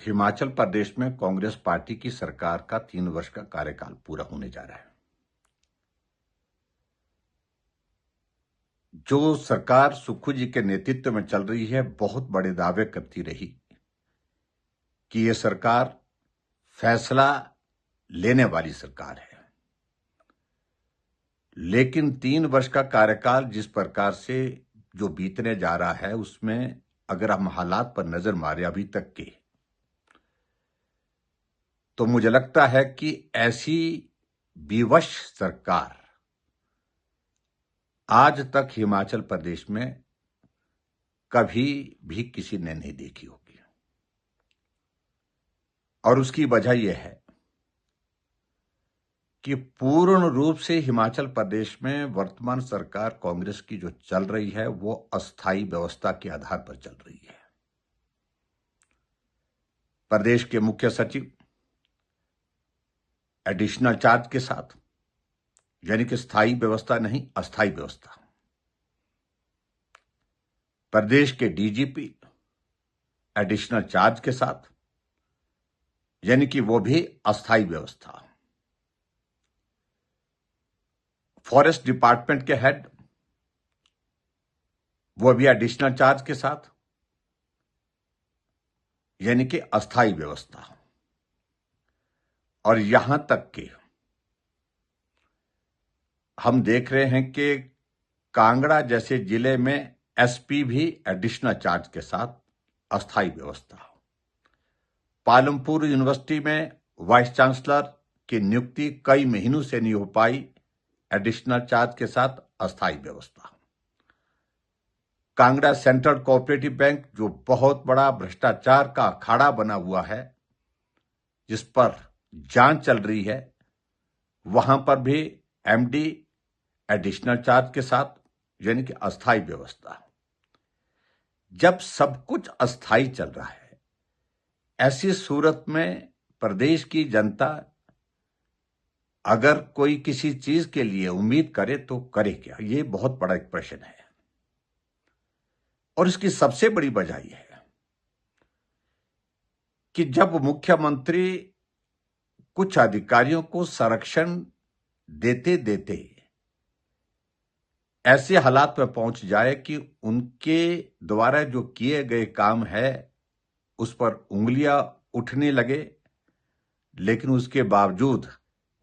हिमाचल प्रदेश में कांग्रेस पार्टी की सरकार का 3 वर्ष का कार्यकाल पूरा होने जा रहा है। जो सरकार सुक्खू जी के नेतृत्व में चल रही है, बहुत बड़े दावे करती रही कि यह सरकार फैसला लेने वाली सरकार है। लेकिन 3 वर्ष का कार्यकाल जिस प्रकार से जो बीतने जा रहा है, उसमें अगर हम हालात पर नजर मारे अभी तक के, तो मुझे लगता है कि ऐसी विवश सरकार आज तक हिमाचल प्रदेश में कभी भी किसी ने नहीं देखी होगी। और उसकी वजह यह है कि पूर्ण रूप से हिमाचल प्रदेश में वर्तमान सरकार कांग्रेस की जो चल रही है, वो अस्थायी व्यवस्था के आधार पर चल रही है। प्रदेश के मुख्य सचिव एडिशनल चार्ज के साथ, यानी कि स्थायी व्यवस्था नहीं, अस्थायी व्यवस्था। प्रदेश के डीजीपी एडिशनल चार्ज के साथ, यानी कि वो भी अस्थायी व्यवस्था। फॉरेस्ट डिपार्टमेंट के हेड, वो भी एडिशनल चार्ज के साथ, यानी कि अस्थायी व्यवस्था। और यहां तक कि हम देख रहे हैं कि कांगड़ा जैसे जिले में एसपी भी एडिशनल चार्ज के साथ, अस्थायी व्यवस्था। पालमपुर यूनिवर्सिटी में वाइस चांसलर की नियुक्ति कई महीनों से नहीं हो पाई, एडिशनल चार्ज के साथ, अस्थायी व्यवस्था। कांगड़ा सेंट्रल कोऑपरेटिव बैंक, जो बहुत बड़ा भ्रष्टाचार का अखाड़ा बना हुआ है, जिस पर जांच चल रही है, वहां पर भी एमडी एडिशनल चार्ज के साथ, यानी कि अस्थायी व्यवस्था। जब सब कुछ अस्थायी चल रहा है, ऐसी सूरत में प्रदेश की जनता अगर कोई किसी चीज के लिए उम्मीद करे तो करे क्या? ये बहुत बड़ा एक प्रश्न है। और इसकी सबसे बड़ी वजह यह है कि जब मुख्यमंत्री कुछ अधिकारियों को संरक्षण देते देते ऐसे हालात में पहुंच जाए कि उनके द्वारा जो किए गए काम है उस पर उंगलियां उठने लगे, लेकिन उसके बावजूद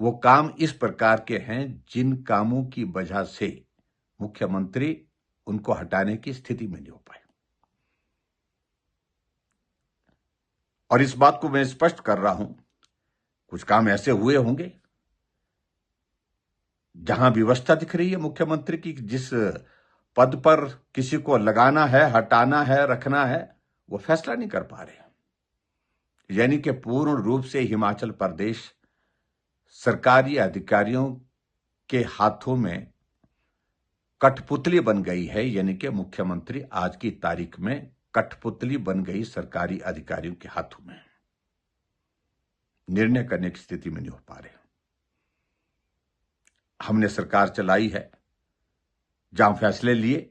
वो काम इस प्रकार के हैं जिन कामों की वजह से मुख्यमंत्री उनको हटाने की स्थिति में नहीं हो पाए। और इस बात को मैं स्पष्ट कर रहा हूं, कुछ काम ऐसे हुए होंगे जहां व्यवस्था दिख रही है मुख्यमंत्री की, जिस पद पर किसी को लगाना है, हटाना है, रखना है, वो फैसला नहीं कर पा रहे। यानी कि पूर्ण रूप से हिमाचल प्रदेश सरकारी अधिकारियों के हाथों में कठपुतली बन गई है। यानी कि मुख्यमंत्री आज की तारीख में कठपुतली बन गई सरकारी अधिकारियों के हाथों में, निर्णय करने की स्थिति में नहीं हो पा रहे। हमने सरकार चलाई है, जहां फैसले लिए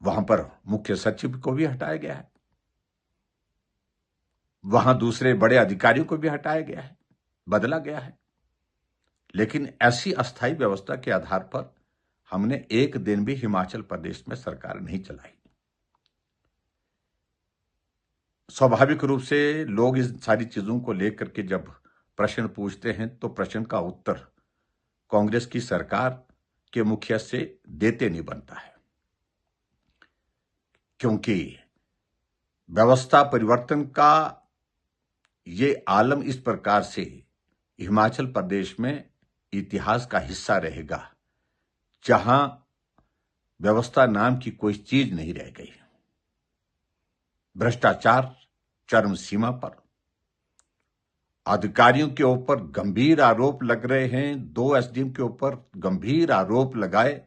वहां पर मुख्य सचिव को भी हटाया गया है, वहां दूसरे बड़े अधिकारियों को भी हटाया गया है, बदला गया है। लेकिन ऐसी अस्थायी व्यवस्था के आधार पर हमने एक दिन भी हिमाचल प्रदेश में सरकार नहीं चलाई। स्वाभाविक रूप से लोग इस सारी चीजों को लेकर के जब प्रश्न पूछते हैं, तो प्रश्न का उत्तर कांग्रेस की सरकार के मुखिया से देते नहीं बनता है, क्योंकि व्यवस्था परिवर्तन का ये आलम इस प्रकार से हिमाचल प्रदेश में इतिहास का हिस्सा रहेगा, जहां व्यवस्था नाम की कोई चीज नहीं रह गई। भ्रष्टाचार चरम सीमा पर, अधिकारियों के ऊपर गंभीर आरोप लग रहे हैं। 2 एसडीएम के ऊपर गंभीर आरोप लगाए,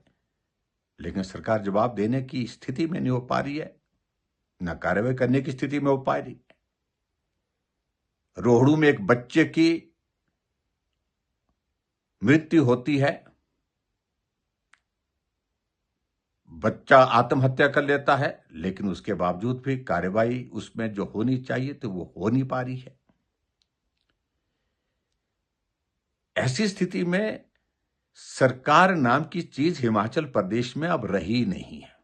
लेकिन सरकार जवाब देने की स्थिति में नहीं हो पा रही है, न कार्रवाई करने की स्थिति में हो पा रही। रोहड़ू में एक बच्चे की मृत्यु होती है, बच्चा आत्महत्या कर लेता है, लेकिन उसके बावजूद भी कार्रवाई उसमें जो होनी चाहिए तो वो हो नहीं पा रही है। ऐसी स्थिति में सरकार नाम की चीज हिमाचल प्रदेश में अब रही नहीं है,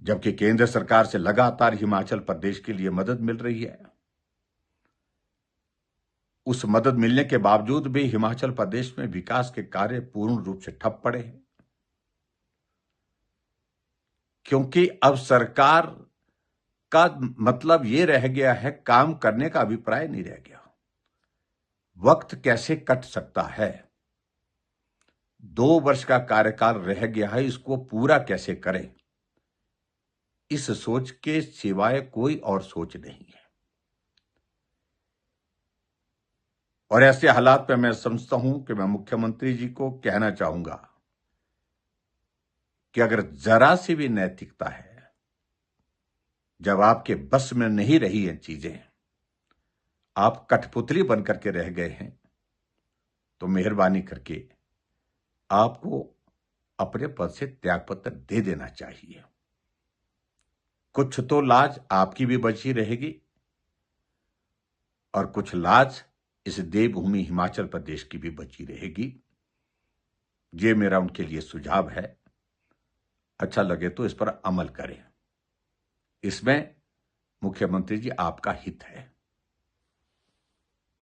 जबकि केंद्र सरकार से लगातार हिमाचल प्रदेश के लिए मदद मिल रही है। उस मदद मिलने के बावजूद भी हिमाचल प्रदेश में विकास के कार्य पूर्ण रूप से ठप पड़े हैं, क्योंकि अब सरकार का मतलब यह रह गया है, काम करने का अभिप्राय नहीं रह गया। वक्त कैसे कट सकता है, 2 वर्ष का कार्यकाल रह गया है, इसको पूरा कैसे करें, इस सोच के सिवाय कोई और सोच नहीं है। और ऐसे हालात में मैं समझता हूं कि मैं मुख्यमंत्री जी को कहना चाहूंगा कि अगर जरा सी भी नैतिकता है, जब आपके बस में नहीं रही हैं चीजें, आप कठपुतली बनकर के रह गए हैं, तो मेहरबानी करके आपको अपने पद से त्यागपत्र दे देना चाहिए। कुछ तो लाज आपकी भी बची रहेगी और कुछ लाज इस देवभूमि हिमाचल प्रदेश की भी बची रहेगी। ये मेरा उनके लिए सुझाव है। अच्छा लगे तो इस पर अमल करें। इसमें मुख्यमंत्री जी आपका हित है।